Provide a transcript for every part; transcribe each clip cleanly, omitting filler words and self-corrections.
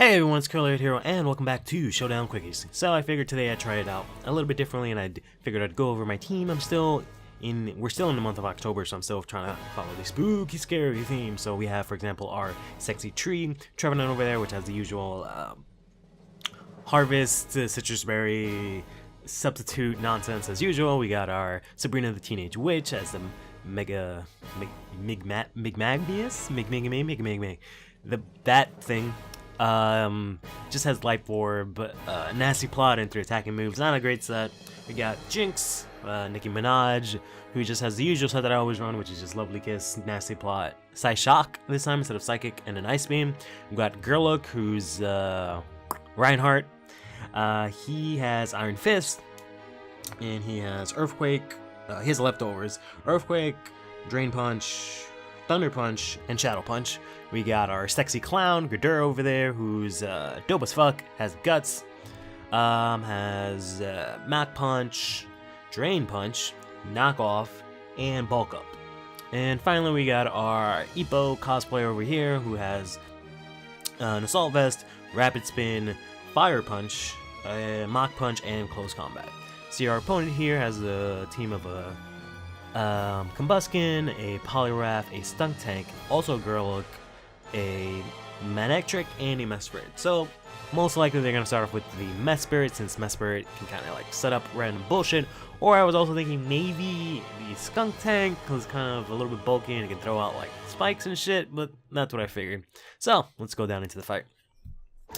Hey everyone, it's CurlyHairedHero and welcome back to Showdown Quickies. So I figured today I'd try it out a little bit differently and I figured I'd go over my team. we're still in the month of October, so I'm still trying to follow the spooky, scary theme. So we have, for example, our sexy tree, Trevenant over there, which has the usual harvest, citrus berry, substitute nonsense as usual. We got our Sabrina the Teenage Witch as the that thing. Just has life orb, nasty plot into attacking moves. Not a great set. We got Jinx, Nicki Minaj, who just has the usual set that I always run, which is just Lovely Kiss, nasty plot, Psyshock this time instead of Psychic, and an Ice Beam. We got Girlook, who's Reinhardt. He has Iron Fist, and he has Earthquake. His leftovers: Earthquake, Drain Punch, Thunder Punch, and Shadow Punch. We got our sexy clown, Gurdurr over there, who's dope as fuck, has Guts, has Mach Punch, Drain Punch, Knock Off, and Bulk Up. And finally we got our Ippo cosplayer over here, who has an Assault Vest, Rapid Spin, Fire Punch, Mach Punch, and Close Combat. See, our opponent here has a team of a Combuskin, a Poliwrath, a Stunk Tank, also Girlook, a Manectric, and a Mesprit. So most likely they're gonna start off with the Mesprit, since Mesprit can kind of like set up random bullshit. Or I was also thinking maybe the Skunk Tank, because it's kind of a little bit bulky and it can throw out like spikes and shit, but that's what I figured. So let's go down into the fight.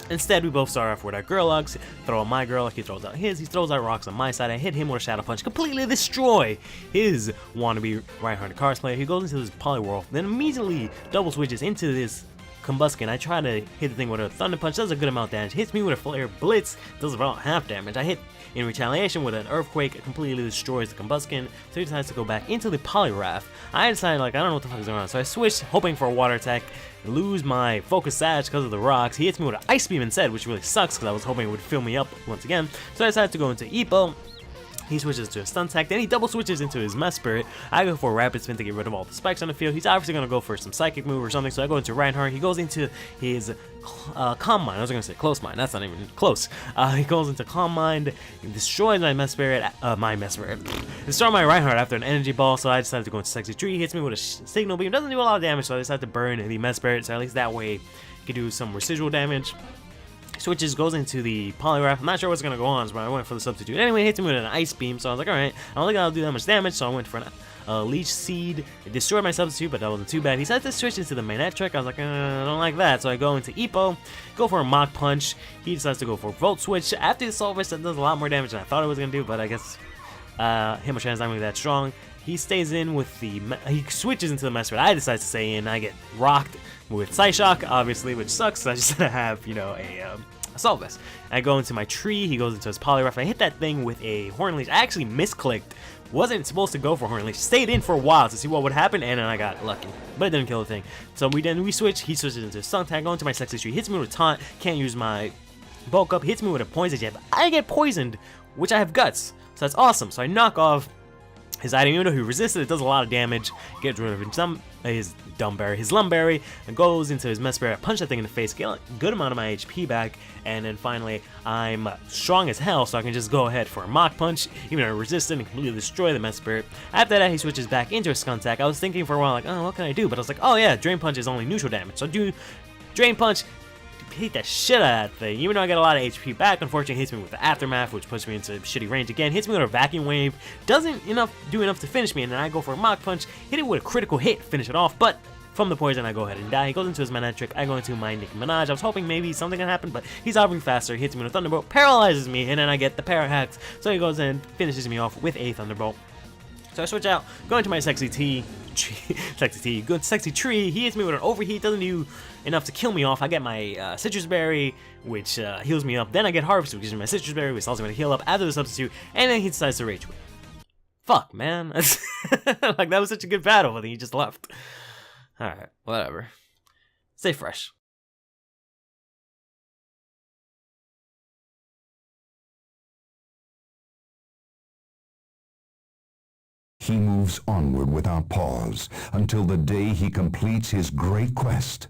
Instead, we both start off with our Girlocks, throw out my Girlock, he throws out his, he throws out rocks on my side, I hit him with a Shadow Punch, completely destroy his wannabe right-handed cosplayer. He goes into this Poliwhirl, then immediately double switches into this Combuskin. I try to hit the thing with a Thunder Punch, does a good amount of damage, hits me with a Flare Blitz, does about half damage. I hit in retaliation with an Earthquake, it completely destroys the Combuskin, so he decides to go back into the Poliwrath. I decided, like, I don't know what the fuck is going on, so I switched, hoping for a water attack, lose my Focus Sash because of the rocks. He hits me with an Ice Beam instead, which really sucks because I was hoping it would fill me up once again. So I decided to go into Ippo. He switches to a Stun Tech, then he double switches into his Mesprit. I go for a Rapid Spin to get rid of all the spikes on the field. He's obviously going to go for some Psychic move or something, so I go into Reinhardt. He goes into his Calm Mind. I was going to say Close Mind, that's not even close. He goes into Calm Mind, destroys my Mesprit, destroy my Reinhardt after an Energy Ball, so I decided to go into Sexy Tree. He hits me with a Signal Beam, doesn't do a lot of damage, so I decided to burn the Mesprit, so at least that way he can do some residual damage. Switches, goes into the Poliwrath. I'm not sure what's gonna go on, so I went for the substitute. Anyway, it hits me with an Ice Beam, so I was like, alright, I don't think I'll do that much damage, so I went for a Leech Seed. It destroyed my substitute, but that wasn't too bad. He decided to switch into the Manectric. I was like, I don't like that, so I go into Ippo, go for a Mach Punch. He decides to go for a Volt Switch. After the Assault Vest, that does a lot more damage than I thought it was gonna do, but I guess Himoshan's not really that strong. He stays in with the, he switches into the Mesprit. I decide to stay in. I get rocked with Psyshock, obviously, which sucks. I just have, you know, a Assault Vest. I go into my tree, he goes into his Poliwrath. I hit that thing with a Horn Leash. I actually misclicked. Wasn't supposed to go for Horn Leash. Stayed in for a while to see what would happen, and then I got lucky. But it didn't kill the thing. So we switch, he switches into Stun Tag, go into my Sexy Tree, hits me with a Taunt, can't use my Bulk Up, hits me with a Poison Jab. I get poisoned, which I have Guts. So that's awesome. So I knock off his item, even though he resisted, it does a lot of damage. Gets rid of his Dumberry, his Lumberry, and goes into his Mesprit. I punch that thing in the face, get a good amount of my HP back, and then finally, I'm strong as hell, so I can just go ahead for a Mach Punch, even though I resisted and completely destroy the Mesprit. After that, he switches back into a Skunk Attack. I was thinking for a while, like, oh, what can I do? But I was like, oh yeah, Drain Punch is only neutral damage, so do Drain Punch, hit the shit out of that thing. Even though I get a lot of HP back, unfortunately hits me with the Aftermath, which puts me into shitty range again. Hits me with a Vacuum Wave, doesn't do enough to finish me, and then I go for a Mach Punch, hit it with a critical hit, finish it off, but from the poison I go ahead and die. He goes into his Manectric, I go into my Nicki Minaj. I was hoping maybe something can happen, but he's operating faster, hits me with a Thunderbolt, paralyzes me, and then I get the Para Hacks, so he goes and finishes me off with a Thunderbolt. So I switch out, go into my Sexy Tree, go into Sexy Tree, he hits me with an Overheat, doesn't do enough to kill me off. I get my Citrus Berry, which heals me up, then I get Harvest, which gives me my Citrus Berry, which allows me to heal up after the substitute, and then he decides to Rage Quit. Fuck, man. Like, that was such a good battle, but then he just left. Alright, whatever. Stay fresh. He moves onward without pause until the day he completes his great quest.